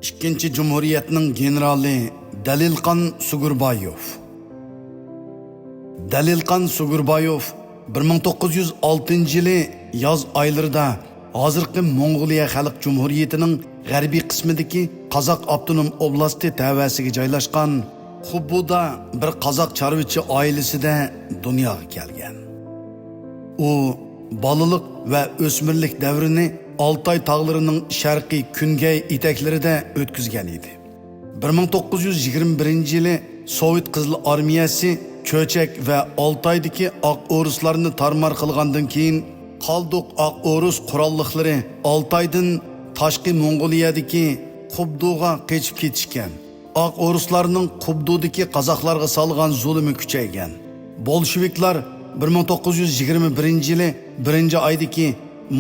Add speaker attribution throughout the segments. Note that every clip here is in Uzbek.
Speaker 1: İkinci Cumhuriyetning generali Dalilqon Sugurbayev. Dalilqon Sugurbayev 1906-yili yoz oylarida hozirgi Mongoliya Xalq Cumhuriyetining g'arbiy qismidagi Qozoq avtonom oblasti tavasiga joylashgan Xubbuda bir qozoq chorvachi oilasida dunyoga kelgan. U balaliq va o'smirlik davrini Altay tağlarının sharqiy kungay etaklarida o'tkazgan edi. 1921-yili Sovet Qizil Armiyasi Cho'chak va Altaydagi oq o'ruslarni tarmar qilgandan keyin Qalduq oq o'rus qurolliqlari Altaydan tashqi Mongoliyadagi Xubduga qochib ketishgan. Oq o'ruslarning Xubdudagi qozoqlarga solgan zulmi kuchaygan. Bolsheviklar 1921-yili 1-oydagi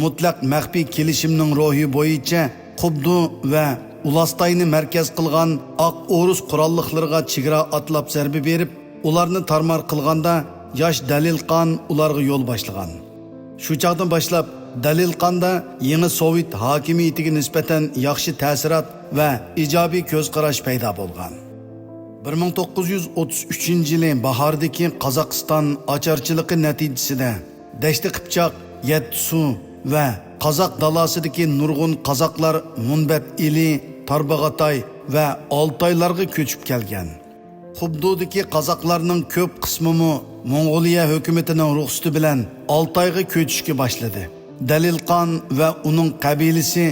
Speaker 1: mutlaq maxfiy kelishimning ro'yi bo'yicha Xubdu va Ulastayni markaz qilgan oq o'rus qurolliqlariga chegara atlab zarba berib, ularni tarmar qilganda yosh Dalilqon ularga yo'l boshlagan. Shu chaqdan boshlab Dalilqonda yangi Sovet hokimiyatiga nisbatan yaxshi ta'sirat va ijobiy ko'z qarash paydo bo'lgan. 1933-yili bahordagi Qozog'iston ocharchiligi natijasida Dashti Qipchoq, Yetsu va Qozoq dalasidagi nurg'un qozoqlar Munbat ili, Tarbag'atay va Altaylarga ko'chib kelgan. Xubdudagi qozoqlarning ko'p qismi Mongoliya hukumatining ruxsati bilan Altayga ko'chishga boshladi. Dalilqon va uning qabilasi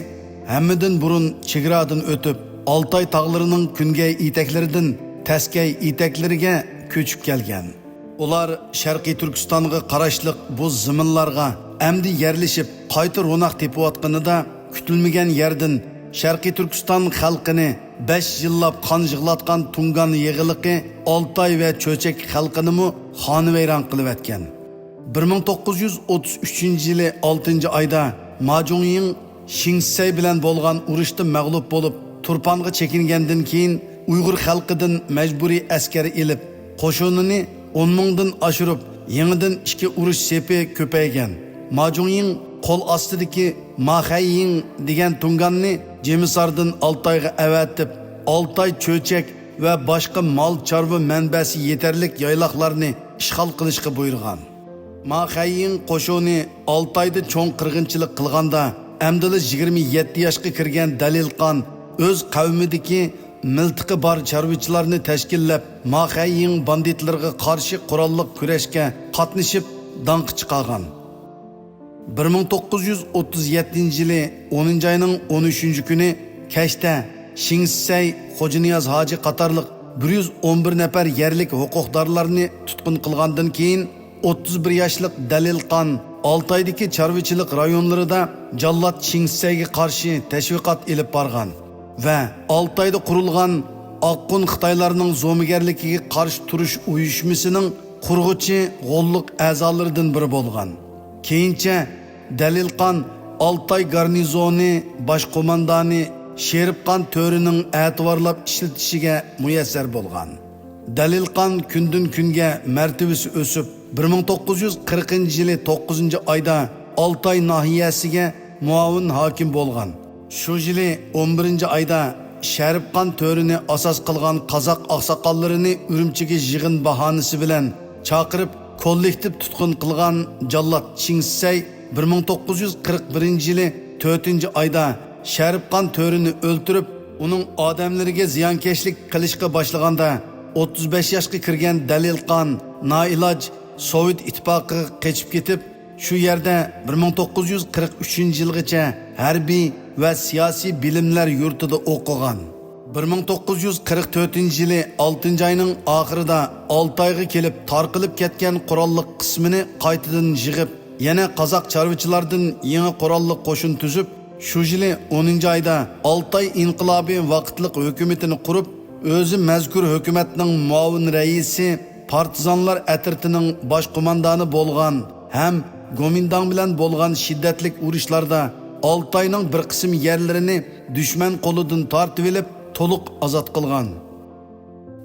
Speaker 1: hammadan burun chegaradan o'tib, Altay tog'larining kungay etaklaridan Taskay etaklariga ko'chib kelgan. Ular Sharqiy Turkistonga qarashliq bu zaminlarga amdi yerlashib, qayta ro'naq tepayotganida kutilmagan yerdan Sharqiy Turkiston xalqini 5 yillab qon yig'latgan Tungan yig'iliqi Altay va Cho'chak xalqini xonavayron qilib o'tgan. 1933-yili 6-oyda Majungying Shingsay bilan bo'lgan urushda mag'lub bo'lib, Turpanga chekingandan keyin Uyg'ur xalqidan majburiy askar elib, qo'shinini 10 mingdan oshirib, yangidan 2 urush sepi ko'paygan. Majungying qo'l ostidagi Maxayying degan Tunganni Jemisardan Altayga avatib, Altay, Cho'chak va boshqa mol chorva manbasi yetarlik yayloqlarni ishg'ol qilishga buyurgan. Maxayying qo'shini Altayda cho'ng qirg'inchilik qilganda, amdili 27 yoshga kirgan Dalilqon o'z qavmidagi miltiqi bor chorvachilarni tashkillab, Maxayying banditlarga qarshi qurolliq kurashga qatnashib, danq chiqargan. 1937-yili 10-oyning 13-kuni kechda Shingsay Xo'janiyaz Hoji qatorliq 111 nafar yerlik huquqdorlarni tutqun qilgandan keyin 31 yoshlik Dalilqon Altaydagi chorvachilik rayonlarida Jallod Shingsayga qarshi tashviqot elib borgan va Altayda qurilgan Oqqun Xitoylarning zo'migarligiga qarshi turish uyushmasining qurg'uchi g'olliq a'zolaridan biri bo'lgan. Keyincha Dalilqon Altay garnizoni bosh qo'mondoni Sheribqon To'rining e'tiborlab ishlatishiga muyassar bo'lgan. Dalilqon kundan kunga martabasi o'sib, 1940-yili 9-oyda Altay nahiyasiga muavin hokim bo'lgan. Shu yili 11-oyda Sheribqon To'rini asos qilgan qozoq oqsoqollarini Urumchiga yig'in bahonasi bilan chaqirib kollektiv tutqun qilgan Jallod Shingsay 1941-yili 4-oyda Sheribqon To'rini o'ltirib, uning odamlariga ziyonkashlik qilishga boshlaganda 35 yoshga kirgan Dalilqon noiloj Sovet ittifoqiga qochib ketib, shu yerda 1943-yilgacha harbiy va siyosiy bilimlar yurtida o'qigan. 1944-yili 6-oyning oxirida Altayga kelib tarqilib ketgan qurolliq qismini qaytadan yig'ib, yana qozoq chorvachilardan yangi qurolliq qo'shin tuzib, shu yili 10-oyda Altay inqilobiy vaqtliq hukumatini qurib, o'zi mazkur hukumatning muavin raisi, partizanlar atirtining bosh qo'mondoni bo'lgan ham Gomindang bilan bo'lgan shiddatlik urushlarda Altayning bir qism yerlarini dushman qo'lidan tortib olib, to'liq ozod qilgan.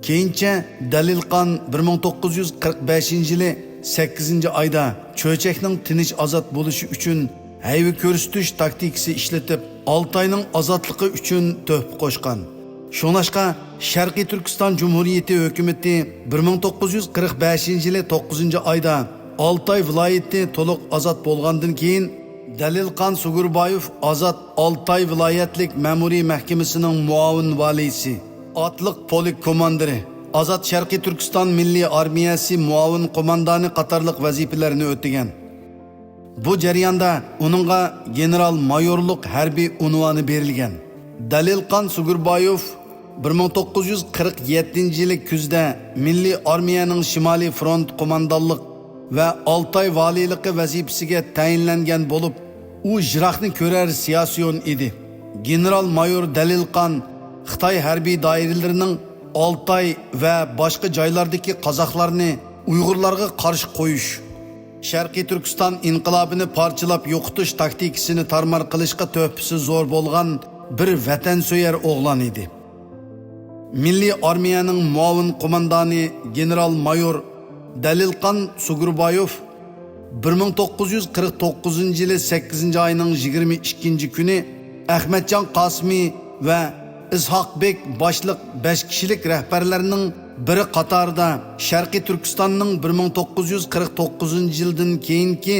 Speaker 1: Keyincha Dalilqon 1945-yili 8-oyda Cho'chakning tinch ozod bo'lishi uchun hayvi ko'rsatish taktikasi ishlatib, Altayning ozodligi uchun to'p qo'shgan. Shunashqa Sharqiy Turkiston Cumhuriyeti hukumatı 1945-yili 9-oyda Altay viloyati to'liq ozod bo'lgandan keyin Dalilqon Sugurbayev Ozod Altay viloyatlik ma'muriy mahkamasining muavin valisi, otliq polik komandiri, Ozod Sharqiy Turkiston Milliy armiyasi muavin qo'mondoni qatorliq vazifalarni o'tagan. Bu jarayonda uningga general-mayorlik harbiy unvoni berilgan. Dalilqon Sugurbayev 1947-yili kuzda Milliy armiyaning Shimoliy front qo'mondonlik va Altay valiliqi vazifasiga tayinlangan bo'lib, u Jiroqni ko'rar siyosiyon edi. General-mayor Dalilqon Xitoy harbiy doiralarining Altay va boshqa joylardagi qozoqlarni Uyg'urlarga qarshi qo'yish, Sharqiy Turkiston inqilobini parchalab yo'qotish taktikasini tarmar qilishga to'pisi zo'r bo'lgan bir vatanso'yar o'g'lon edi. Milliy armiyaning muavin qo'mondoni general-mayor Dalilqon Sugurbayev 1949-yili 8-oyning 22-kuni Ahmadjon Qosimi va Ishoqbek boshliq 5 kishilik rahbarlarning biri qatorida Sharqiy Turkistonning 1949-yildan keyingi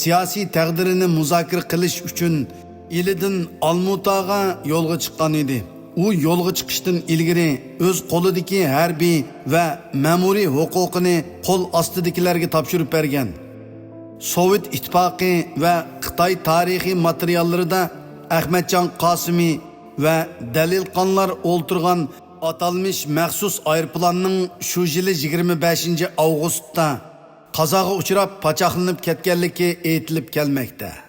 Speaker 1: siyosiy taqdirini muzokara qilish uchun Ilidan Almutaga yo'lga chiqqan edi. U yo'lga chiqishdan ilgari o'z qo'lidagi harbiy va ma'muriy huquqini qo'l ostidagilarga topshirib bergan. Sovet ittifoqi va Xitoy tarixiy materiallarida Ahmadjon Qosimi va Dalilqonlar o'ltirgan atalmış maxsus aeroplanning shu yili 25-avgustda qazoga uchrab pachoqlanib ketganligi aytilib kelmoqda.